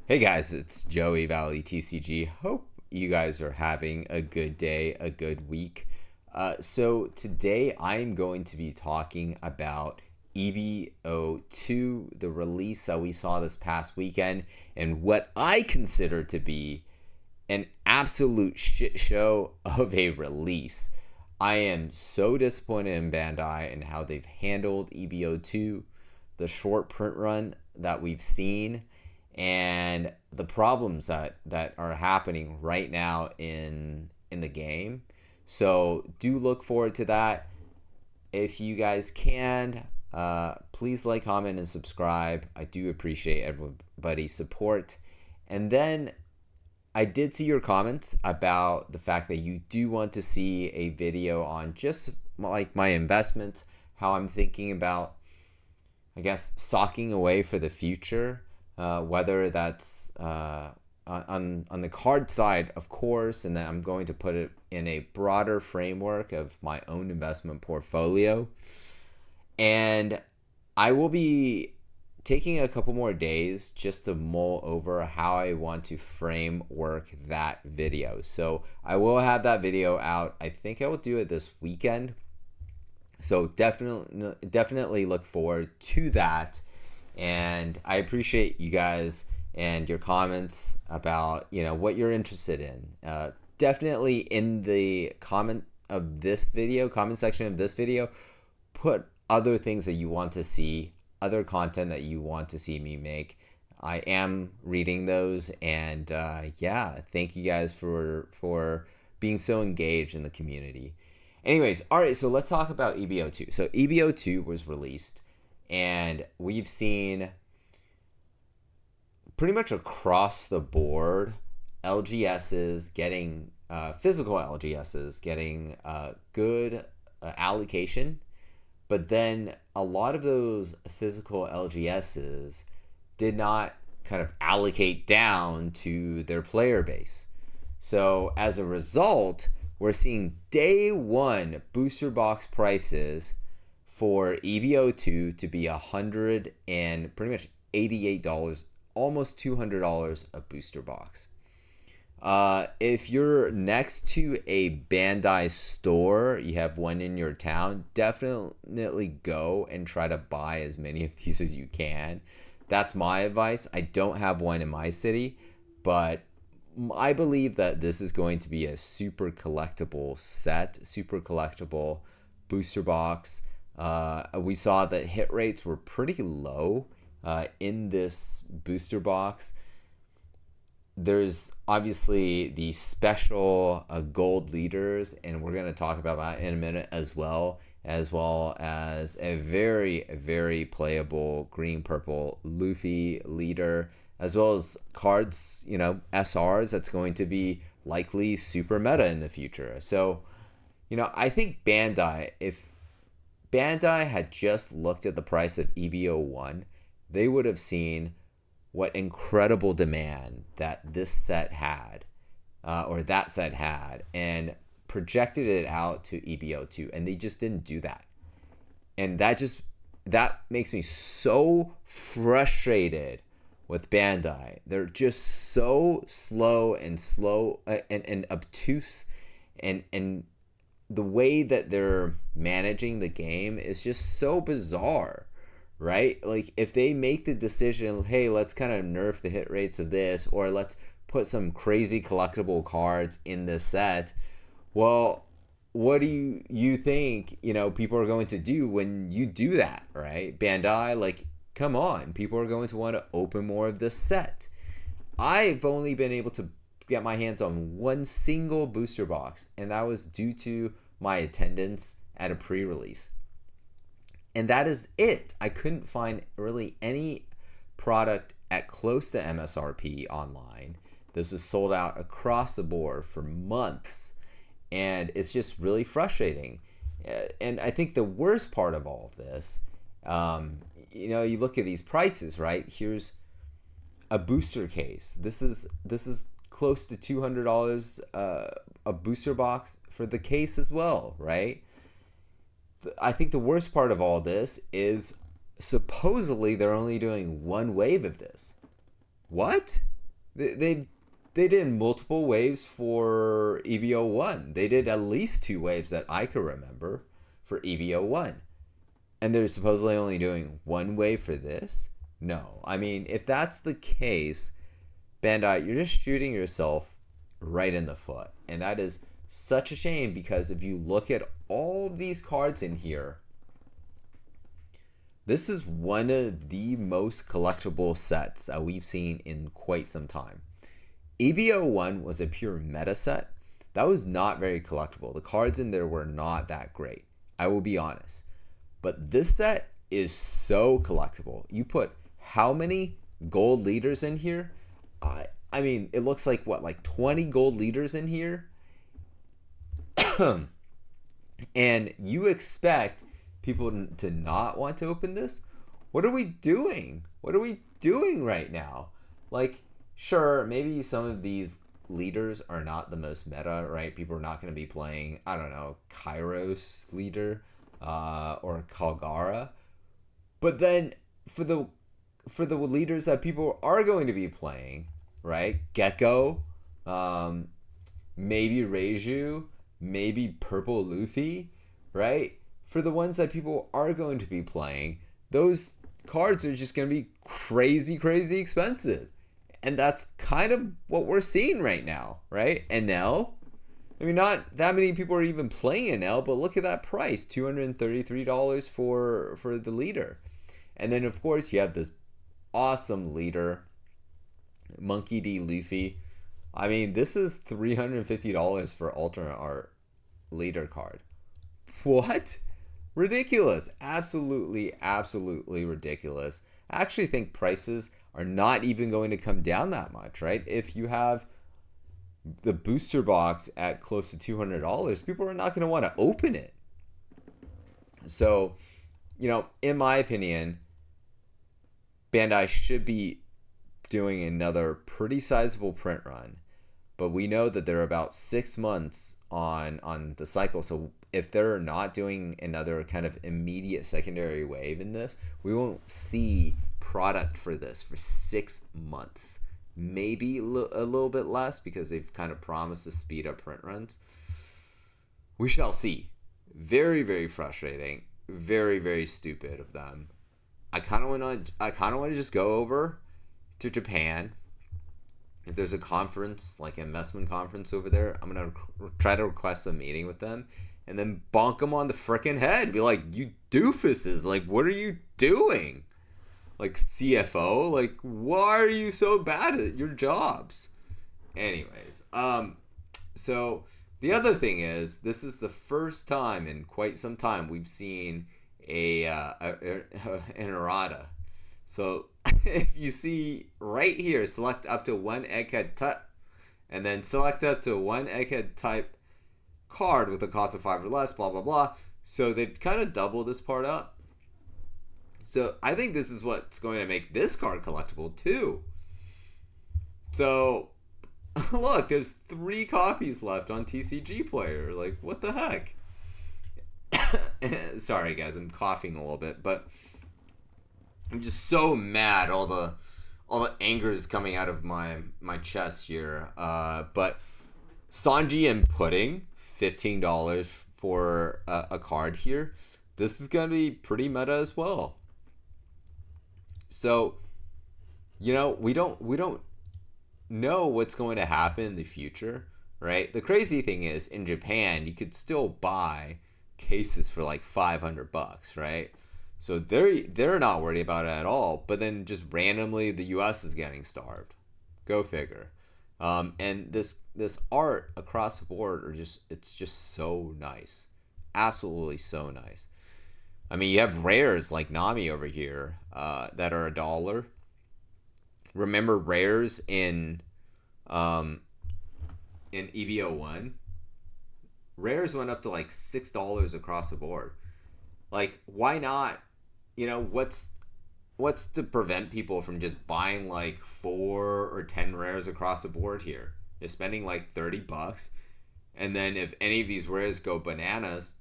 Hey guys, it's Joey Valley TCG. Hope you guys are having a good day, a good week. So today I'm going to be talking about EVO2, the release that we saw this past weekend, and what I consider to be an absolute shit show of a release. I am so disappointed in Bandai and how they've handled EVO2, the short print run that we've seen, and the problems that are happening right now in the game. So do look forward to that. If you guys can, please like, comment, and subscribe. I do appreciate everybody's support. And then I did see your comments about the fact that you do want to see a video on just like my investments, how I'm thinking about, I guess, socking away for the future, whether that's on the card side, of course, and then I'm going to put it in a broader framework of my own investment portfolio. And I will be taking a couple more days just to mull over how I want to framework that video. So I will have that video out. I think I will do it this weekend. So definitely look forward to that. And I appreciate you guys and your comments about, what you're interested in. Definitely in the comment section of this video, put other things that you want to see, other content that you want to see me make. I am reading those, and thank you guys for being so engaged in the community. Anyways, all right, so let's talk about EVO2. So EVO2 was released, and we've seen pretty much across the board LGSs getting physical LGSs getting good allocation, but then a lot of those physical LGSs did not kind of allocate down to their player base. So as a result, we're seeing day one booster box prices for EVO2 to be $100 and pretty much $88, almost $200 a booster box. If you're next to a Bandai store, you have one in your town, definitely go and try to buy as many of these as you can. That's my advice. I don't have one in my city, but I believe that this is going to be a super collectible set, super collectible booster box. We saw that hit rates were pretty low in this booster box. There's obviously the special gold leaders, and we're going to talk about that in a minute as well as a very, very playable green-purple Luffy leader, as well as cards, SRs that's going to be likely super meta in the future. So, I think if Bandai had just looked at the price of EVO1, they would have seen what incredible demand that this set had, or that set had, and projected it out to EVO2, and they just didn't do that. And that makes me so frustrated with Bandai. They're just so slow and obtuse, and the way that they're managing the game is just so bizarre, right? Like, if they make the decision, hey, let's kind of nerf the hit rates of this, or let's put some crazy collectible cards in this set, well, what do you think, people are going to do when you do that, right? Bandai, like, come on, people are going to want to open more of this set. I've only been able to get my hands on one single booster box, and that was due to my attendance at a pre-release. And that is it. I couldn't find really any product at close to MSRP online. This was sold out across the board for months, and it's just really frustrating. And I think the worst part of all of this, you look at these prices, right? Here's a booster case. This is close to $200 a booster box for the case as well, right? I think the worst part of all this is supposedly they're only doing one wave of this. What? they did multiple waves for EBO1. They did at least 2 waves that I could remember for EBO1. And they're supposedly only doing 1 wave for this? No. I mean, if that's the case, Bandai, you're just shooting yourself right in the foot. And that is such a shame, because if you look at all of these cards in here, this is one of the most collectible sets that we've seen in quite some time. EBO1 was a pure meta set. That was not very collectible. The cards in there were not that great, I will be honest. But this set is so collectible. You put how many gold leaders in here? I mean, it looks like, what, like 20 gold leaders in here? And you expect people to not want to open this? What are we doing? What are we doing right now? Like, sure, maybe some of these leaders are not the most meta, right? People are not going to be playing, I don't know, Kairos leader or Kalgara. But then for the leaders that people are going to be playing, right? Gecko, maybe Reiju, maybe Purple Luffy, right? For the ones that people are going to be playing, those cards are just going to be crazy, crazy expensive. And that's kind of what we're seeing right now, right? NL, I mean, not that many people are even playing NL, but look at that price, $233 for the leader. And then, of course, you have this awesome leader, Monkey D. Luffy. I mean, this is $350 for alternate art leader card. What? Ridiculous. Absolutely, absolutely ridiculous. I actually think prices are not even going to come down that much, right? If you have the booster box at close to $200, people are not going to want to open it. So, you know, in my opinion, Bandai should be doing another pretty sizable print run. But we know that they're about 6 months on the cycle. So if they're not doing another kind of immediate secondary wave in this, we won't see product for this for 6 months. Maybe a little bit less, because they've kind of promised to speed up print runs. We shall see. Very, very frustrating. Very, very stupid of them. I kind of want to just go over to Japan. If there's a conference, like an investment conference over there, I'm going to try to request a meeting with them and then bonk them on the frickin' head. Be like, you doofuses, like, what are you doing? Like, CFO, like, why are you so bad at your jobs? Anyways, so the other thing is, this is the first time in quite some time we've seen an errata. So if you see right here, select up to 1 egghead type, and then select up to 1 egghead type card with a cost of 5 or less, blah, blah, blah. So they've kind of doubled this part up. So I think this is what's going to make this card collectible too. So look, there's 3 copies left on TCG Player. Like, what the heck? Sorry guys, I'm coughing a little bit, but I'm just so mad. All the anger is coming out of my chest here. But Sanji and Pudding, $15 for a card here. This is gonna be pretty meta as well. So, you know, we don't know what's going to happen in the future, right? The crazy thing is, in Japan, you could still buy cases for like $500, right? So they're not worried about it at all. But then just randomly, the U.S. is getting starved. Go figure. And this art across the board it's just so nice, absolutely so nice. I mean, you have rares like Nami over here that are $1. Remember rares in EBO1? Rares went up to like $6 across the board. Like, why not? You know, what's to prevent people from just buying like 4 or 10 rares across the board here? You're spending like $30, and then if any of these rares go bananas,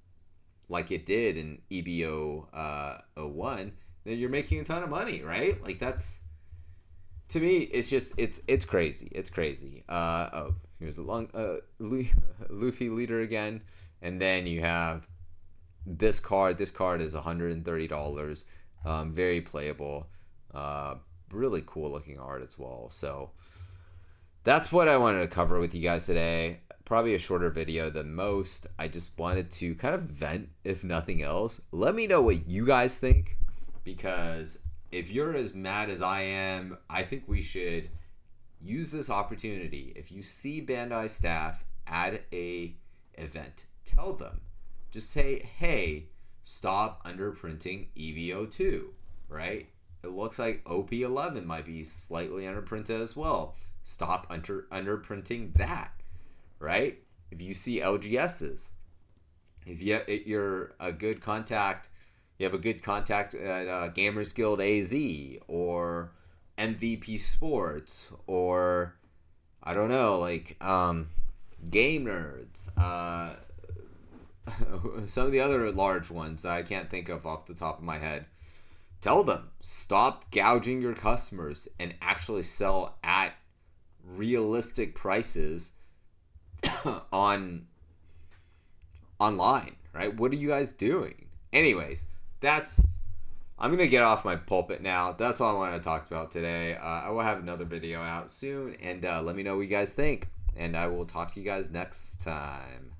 like it did in EBO 01, then you're making a ton of money, right? Like, that's, to me, it's just it's crazy. It's crazy. Oh, here's a long Luffy leader again, and then you have this card. This card is $130. Very playable. Really cool looking art as well. So that's what I wanted to cover with you guys today. Probably a shorter video than most. I just wanted to kind of vent, if nothing else. Let me know what you guys think, because if you're as mad as I am, I think we should use this opportunity. If you see Bandai staff at a event, tell them. Just say, hey, stop underprinting EVO2, right? It looks like OP11 might be slightly underprinted as well. Stop underprinting that, right? If you see LGSs, if you're a good contact, you have a good contact at Gamers Guild AZ or MVP Sports, or I don't know, like Game Nerds, some of the other large ones I can't think of off the top of my head. Tell them, stop gouging your customers and actually sell at realistic prices online, right? What are you guys doing? Anyways, I'm going to get off my pulpit now. That's all I wanted to talk about today. I will have another video out soon, and let me know what you guys think, and I will talk to you guys next time.